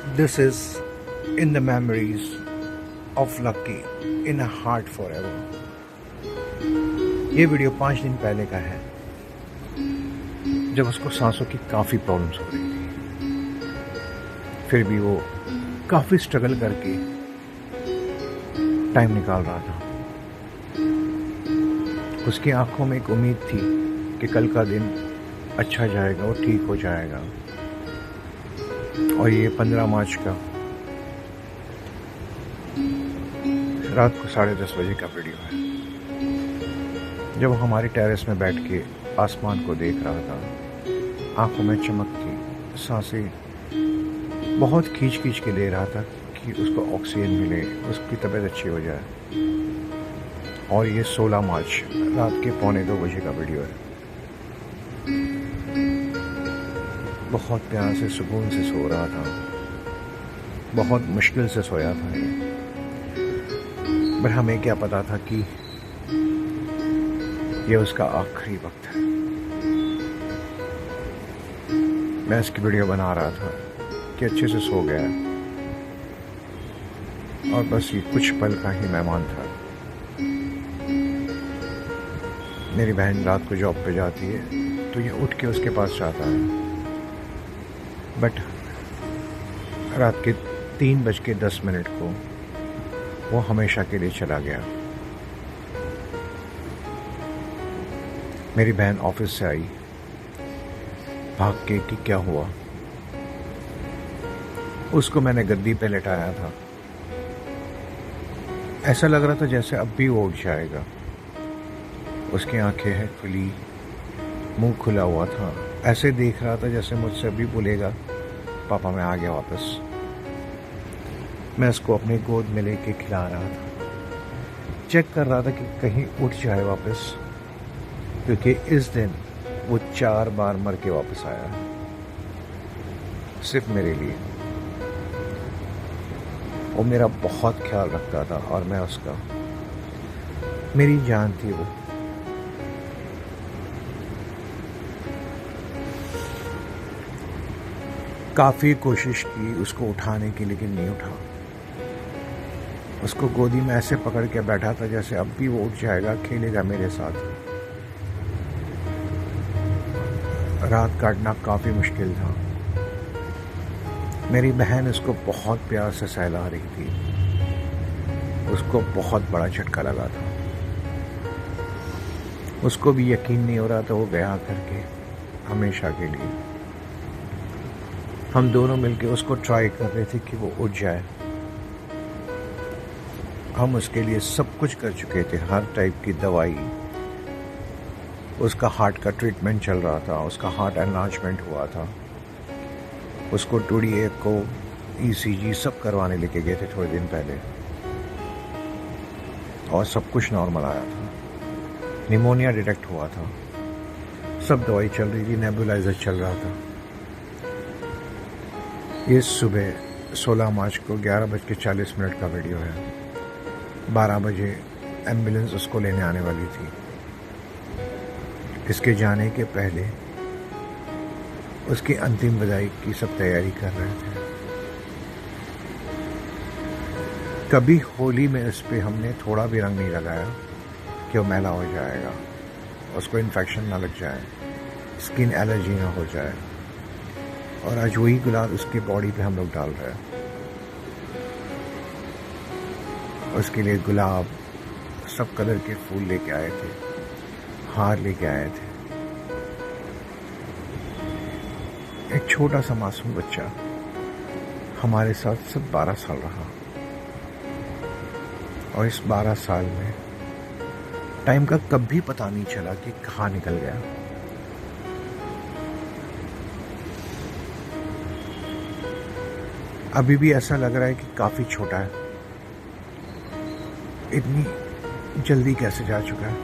This is in the memories of Lucky in a heart forever. ये video 5 दिन पहले का है, जब उसको सांसों की काफ़ी प्रॉब्लम्स हो रही थी। फिर भी वो काफ़ी स्ट्रगल करके टाइम निकाल रहा था। उसकी आंखों में एक उम्मीद थी कि कल का दिन अच्छा जाएगा, वो ठीक हो जाएगा। और ये 15 मार्च का रात को 10:30 बजे का वीडियो है, जब हमारे टेरेस में बैठ के आसमान को देख रहा था। आंखों में चमक थी, सांसें बहुत खींच के ले रहा था कि उसको ऑक्सीजन मिले, उसकी तबीयत अच्छी हो जाए। और ये 16 मार्च रात के 1:45 बजे का वीडियो है। बहुत प्यार से सुकून से सो रहा था, बहुत मुश्किल से सोया था ये। पर हमें क्या पता था कि ये उसका आखिरी वक्त है। मैं इसकी वीडियो बना रहा था कि अच्छे से सो गया और बस ये कुछ पल का ही मेहमान था। मेरी बहन रात को जॉब पे जाती है तो ये उठ के उसके पास जाता है, बट रात के 3:10 को वो हमेशा के लिए चला गया। मेरी बहन ऑफिस से आई भाग के कि क्या हुआ। उसको मैंने गद्दी पे लेटाया था। ऐसा लग रहा था जैसे अब भी वो उठ जाएगा। उसकी आंखें हैं खुली, मुंह खुला हुआ था। ऐसे देख रहा था जैसे मुझसे अभी बोलेगा, पापा मैं आ गया वापस। मैं उसको अपने गोद में लेके खिला रहा था, चेक कर रहा था कि कहीं उठ जाए वापस, क्योंकि इस दिन वो 4 बार मर के वापस आया, सिर्फ मेरे लिए। वो मेरा बहुत ख्याल रखता था और मैं उसका, मेरी जान थी वो। काफ़ी कोशिश की उसको उठाने की, लेकिन नहीं उठा। उसको गोदी में ऐसे पकड़ के बैठा था जैसे अब भी वो उठ जाएगा, खेलेगा मेरे साथ। रात काटना काफ़ी मुश्किल था। मेरी बहन उसको बहुत प्यार से सहला रही थी। उसको बहुत बड़ा झटका लगा था। उसको भी यकीन नहीं हो रहा था वो गया करके हमेशा के लिए। हम दोनों मिलके उसको ट्राई कर रहे थे कि वो उठ जाए। हम उसके लिए सब कुछ कर चुके थे, हर टाइप की दवाई। उसका हार्ट का ट्रीटमेंट चल रहा था, उसका हार्ट एनलार्जमेंट हुआ था। उसको 2D को ECG सब करवाने लेके गए थे थोड़े दिन पहले, और सब कुछ नॉर्मल आया था। निमोनिया डिटेक्ट हुआ था, सब दवाई चल रही थी, नेबुलाइजर चल रहा था। ये सुबह 16 मार्च को 11:40 का वीडियो है। 12 बजे एम्बुलेंस उसको लेने आने वाली थी। इसके जाने के पहले उसकी अंतिम विदाई की सब तैयारी कर रहे थे। कभी होली में इस पे हमने थोड़ा भी रंग नहीं लगाया कि वो मैला हो जाएगा, उसको इन्फेक्शन ना लग जाए, स्किन एलर्जी ना हो जाए। और आज वही गुलाल उसकी बॉडी पे हम लोग डाल रहे हैं। उसके लिए गुलाब, सब कलर के फूल लेके आए थे, हार लेके आए थे। एक छोटा सा मासूम बच्चा हमारे साथ सब 12 साल रहा, और इस 12 साल में टाइम का कभी पता नहीं चला कि कहाँ निकल गया। अभी भी ऐसा लग रहा है कि काफ़ी छोटा है। इतनी जल्दी कैसे जा चुका है,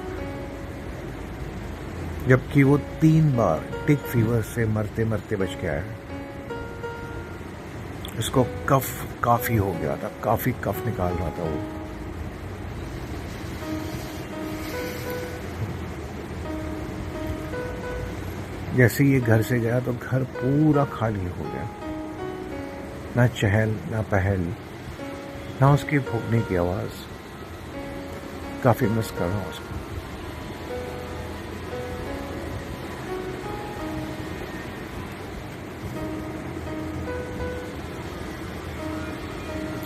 जबकि वो 3 बार टिक फीवर से मरते मरते बच गया है। उसको कफ काफ़ी हो गया था, काफ़ी कफ निकाल रहा था वो। जैसे ही ये घर से गया तो घर पूरा खाली हो गया। ना चहल ना पहल, ना उसकी भूखने की आवाज़। काफ़ी मिस कर रहा हूँ उसको।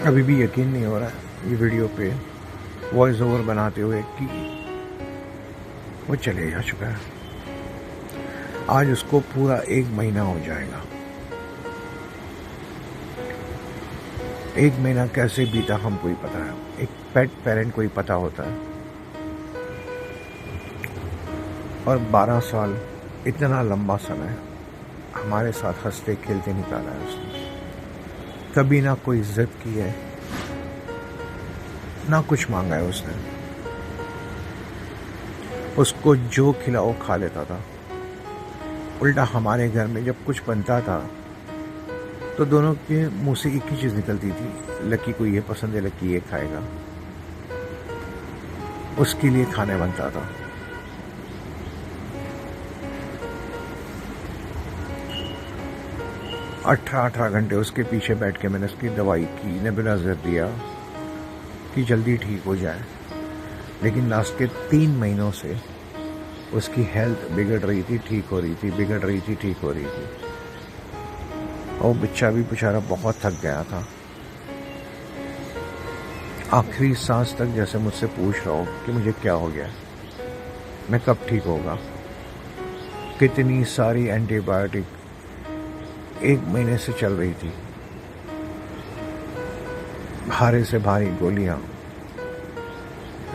अभी भी यकीन नहीं हो रहा है ये वीडियो पे वॉइस ओवर बनाते हुए कि वो चले जा चुका है। आज उसको पूरा 1 महीना हो जाएगा। 1 महीना कैसे बीता हमको ही पता है। एक पेट पेरेंट को ही पता होता है। और 12 साल इतना लंबा समय हमारे साथ हंसते खेलते निकाला है उसने। कभी ना कोई इज्जत की है, ना कुछ मांगा है उसने। उसको जो खिलाओ खा लेता था। उल्टा हमारे घर में जब कुछ बनता था तो दोनों के मुंह से एक ही चीज़ निकलती थी, लकी को ये पसंद है, लकी ये खाएगा। उसके लिए खाने बनता था। अठारह घंटे उसके पीछे बैठ के मैंने उसकी दवाई की, नेबुलाइजर दिया कि जल्दी ठीक हो जाए। लेकिन लास्ट के 3 महीनों से उसकी हेल्थ बिगड़ रही थी, ठीक हो रही थी, बिगड़ रही थी, ठीक हो रही थी। और बच्चा भी बेचारा बहुत थक गया था। आखिरी सांस तक जैसे मुझसे पूछ रहा हो कि मुझे क्या हो गया, मैं कब ठीक होगा। कितनी सारी एंटीबायोटिक 1 महीने से चल रही थी, भारी से भारी गोलियां,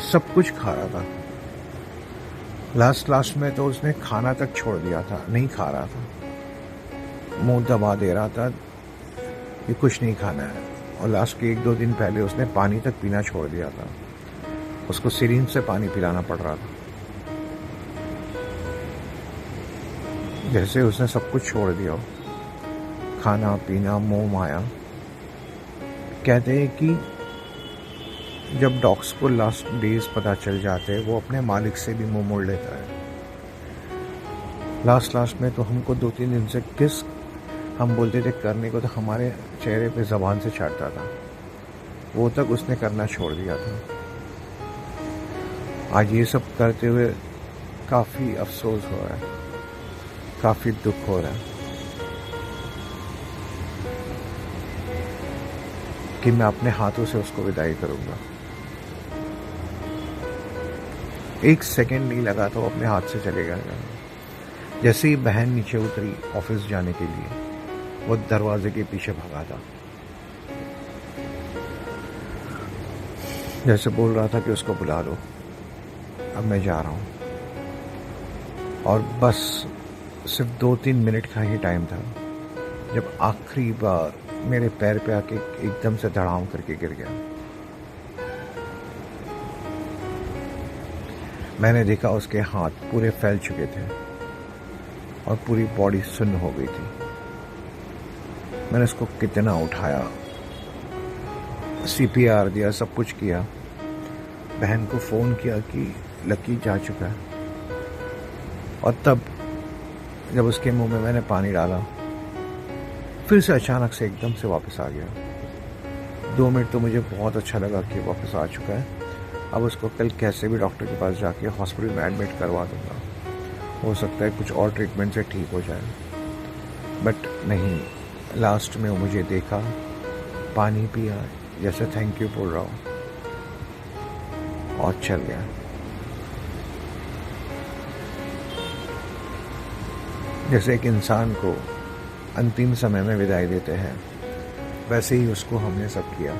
सब कुछ खा रहा था। लास्ट में तो उसने खाना तक छोड़ दिया था, नहीं खा रहा था, मुंह दबा दे रहा था कि कुछ नहीं खाना है। और लास्ट के 1-2 दिन पहले उसने पानी तक पीना छोड़ दिया था। उसको सिरिंज से पानी पिलाना पड़ रहा था। जैसे उसने सब कुछ छोड़ दिया हो, खाना पीना मोह माया। कहते हैं कि जब डॉग्स को लास्ट डेज पता चल जाते हैं, वो अपने मालिक से भी मुंह मोड़ लेता है। लास्ट में तो हमको 2-3 दिन से किस हम बोलते थे करने को, तो हमारे चेहरे पे ज़बान से छाटता था। वो तक उसने करना छोड़ दिया था। आज ये सब करते हुए काफ़ी अफसोस हो रहा है, काफ़ी दुख हो रहा है कि मैं अपने हाथों से उसको विदाई करूंगा। 1 सेकंड नहीं लगा तो अपने हाथ से चले गया। जैसे ही बहन नीचे उतरी ऑफिस जाने के लिए, वो दरवाजे के पीछे भागा था। जैसे बोल रहा था कि उसको बुला लो, अब मैं जा रहा हूं। और बस सिर्फ 2-3 मिनट का ही टाइम था जब आखिरी बार मेरे पैर पे आके एकदम से धड़ाम करके गिर गया। मैंने देखा उसके हाथ पूरे फैल चुके थे और पूरी बॉडी सुन्न हो गई थी। मैंने उसको कितना उठाया, CPR दिया, सब कुछ किया। बहन को फ़ोन किया कि लकी जा चुका है। और तब जब उसके मुंह में मैंने पानी डाला, फिर से अचानक से एकदम से वापस आ गया। 2 मिनट तो मुझे बहुत अच्छा लगा कि वापस आ चुका है। अब उसको कल कैसे भी डॉक्टर के पास जाके हॉस्पिटल में एडमिट करवा दूंगा। हो सकता है कुछ और ट्रीटमेंट से ठीक हो जाए, बट नहीं। लास्ट में वो मुझे देखा, पानी पिया, जैसे थैंक यू बोल रहा हूँ, और चल गया। जैसे एक इंसान को अंतिम समय में विदाई देते हैं, वैसे ही उसको हमने सब किया।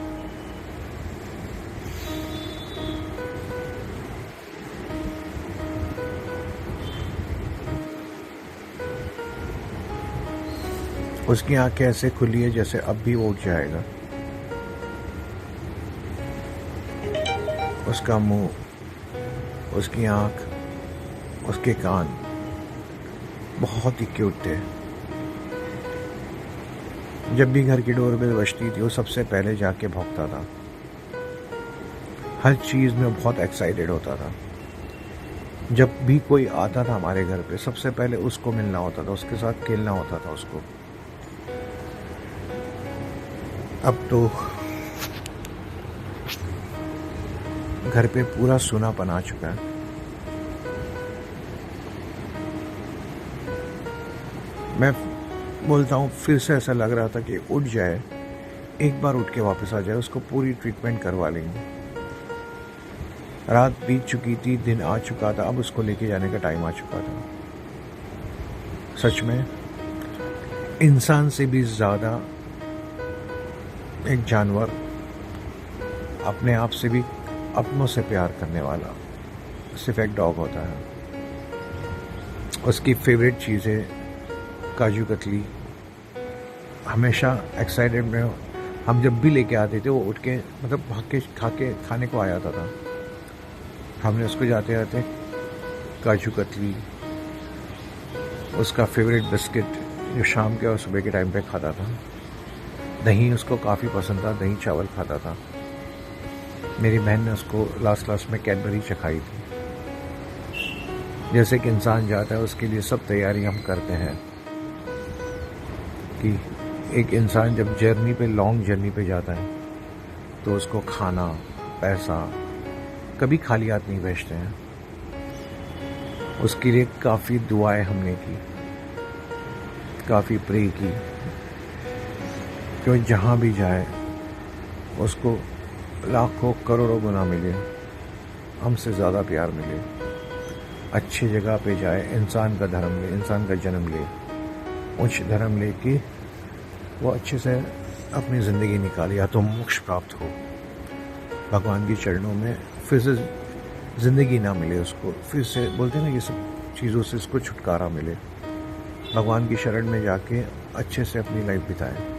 उसकी आंखें ऐसे खुली है जैसे अब भी वो उठ जाएगा। उसका मुंह, उसकी आंख, उसके कान बहुत ही क्यूट थे। जब भी घर की डोरबेल बजती थी, वो सबसे पहले जाके भौंकता था। हर चीज़ में बहुत एक्साइटेड होता था। जब भी कोई आता था हमारे घर पे, सबसे पहले उसको मिलना होता था, उसके साथ खेलना होता था उसको। अब तो घर पे पूरा सूनापन आ चुका है। मैं बोलता हूँ फिर से ऐसा लग रहा था कि उठ जाए, एक बार उठ के वापस आ जाए, उसको पूरी ट्रीटमेंट करवा लेंगे। रात बीत चुकी थी, दिन आ चुका था, अब उसको लेके जाने का टाइम आ चुका था। सच में इंसान से भी ज़्यादा एक जानवर, अपने आप से भी अपनों से प्यार करने वाला सिर्फ एक डॉग होता है। उसकी फेवरेट चीज़ें काजू कतली, हमेशा एक्साइटेड में हम जब भी लेके आते थे वो उठ के मतलब भाग के खाने को आ जाता था। हमने उसको जाते जाते काजू कतली, उसका फेवरेट बिस्किट जो शाम के और सुबह के टाइम पे खाता था, दही उसको काफ़ी पसंद था, दही चावल खाता था। मेरी बहन ने उसको लास्ट में कैडबरी चखाई थी। जैसे कि इंसान जाता है उसके लिए सब तैयारी हम करते हैं कि एक इंसान जब लॉन्ग जर्नी पे जाता है तो उसको खाना, पैसा कभी खाली हाथ नहीं भेजते हैं। उसके लिए काफ़ी दुआएं हमने की, काफ़ी प्रे की कि जहाँ भी जाए उसको लाखों करोड़ों गुना मिले, हमसे ज़्यादा प्यार मिले, अच्छी जगह पे जाए, इंसान का धर्म ले, इंसान का जन्म ले, उच्च धर्म ले कि वो अच्छे से अपनी ज़िंदगी निकाले, या तो मोक्ष प्राप्त हो, भगवान के चरणों में फिर से ज़िंदगी ना मिले उसको, फिर से बोलते हैं ना ये सब चीज़ों से इसको छुटकारा मिले, भगवान की शरण में जाके अच्छे से अपनी लाइफ बिताए।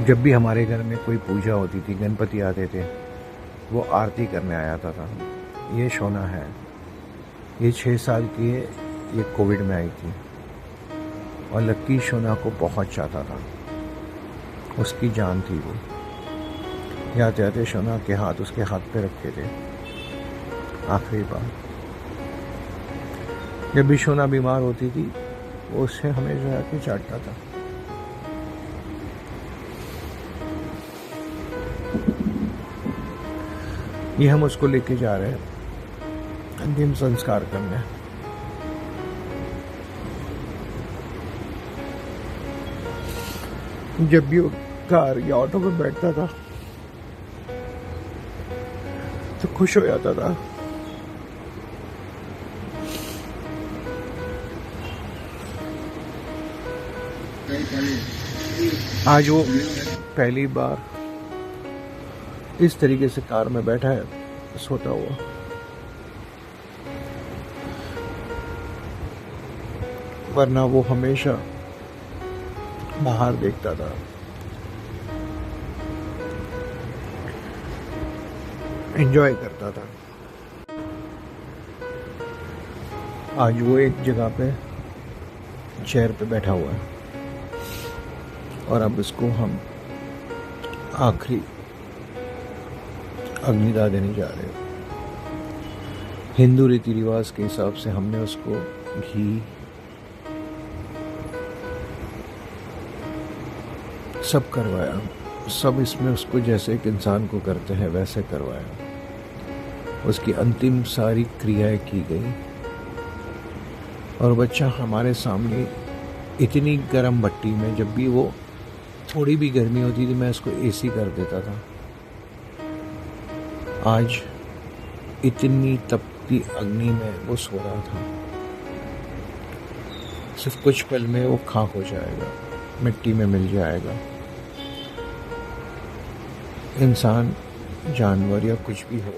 जब भी हमारे घर में कोई पूजा होती थी, गणपति आते थे, वो आरती करने आ जाता था। ये शोना है, ये 6 साल की है, ये कोविड में आई थी और लक्की शोना को बहुत चाहता था, उसकी जान थी वो। जाते जाते शोना के हाथ उसके हाथ पे रखे थे आखिरी बार। जब भी शोना बीमार होती थी वो उससे हमेशा आके चाटता था। ये हम उसको लेके जा रहे हैं अंतिम संस्कार करने। जब भी वो कार या ऑटो में बैठता था तो खुश हो जाता था। आज वो पहली बार इस तरीके से कार में बैठा है, सोता हुआ। वरना वो हमेशा बाहर देखता था। एंजॉय करता था। आज वो एक जगह पे चेयर पे बैठा हुआ है और अब इसको हम आखिरी अग्निदाह देने जा रहे हैं। हिंदू रीति रिवाज के हिसाब से हमने उसको घी सब करवाया, सब इसमें उसको जैसे एक इंसान को करते हैं वैसे करवाया। उसकी अंतिम सारी क्रियाएं की गई और बच्चा हमारे सामने इतनी गर्म भट्टी में, जब भी वो थोड़ी भी गर्मी होती थी मैं उसको एसी कर देता था। आज इतनी तपती अग्नि में वो सो रहा था। सिर्फ कुछ पल में वो खाक हो जाएगा, मिट्टी में मिल जाएगा। इंसान, जानवर या कुछ भी हो,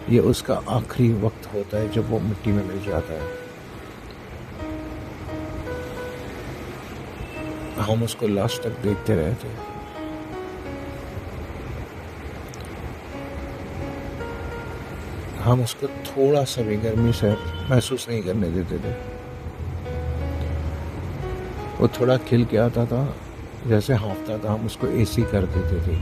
ये उसका आखिरी वक्त होता है जब वो मिट्टी में मिल जाता है। हम उसको लास्ट तक देखते रहते हैं। हम उसको थोड़ा सा भी गर्मी से महसूस नहीं करने देते थे। वो थोड़ा खिल के आता था, जैसे हाँफता था, हम उसको एसी कर देते थे।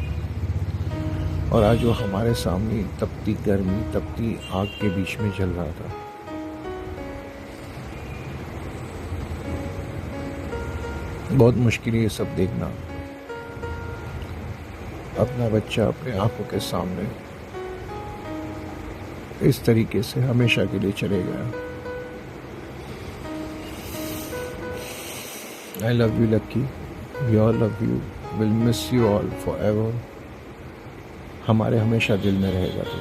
और आज वो हमारे सामने तपती गर्मी, तपती आग के बीच में जल रहा था। बहुत मुश्किल है ये सब देखना, अपना बच्चा अपने आंखों के सामने इस तरीके से हमेशा के लिए चले गया। I love you, Lucky. We all love you. We'll miss you all forever. हमारे हमेशा दिल में रहेगा तो।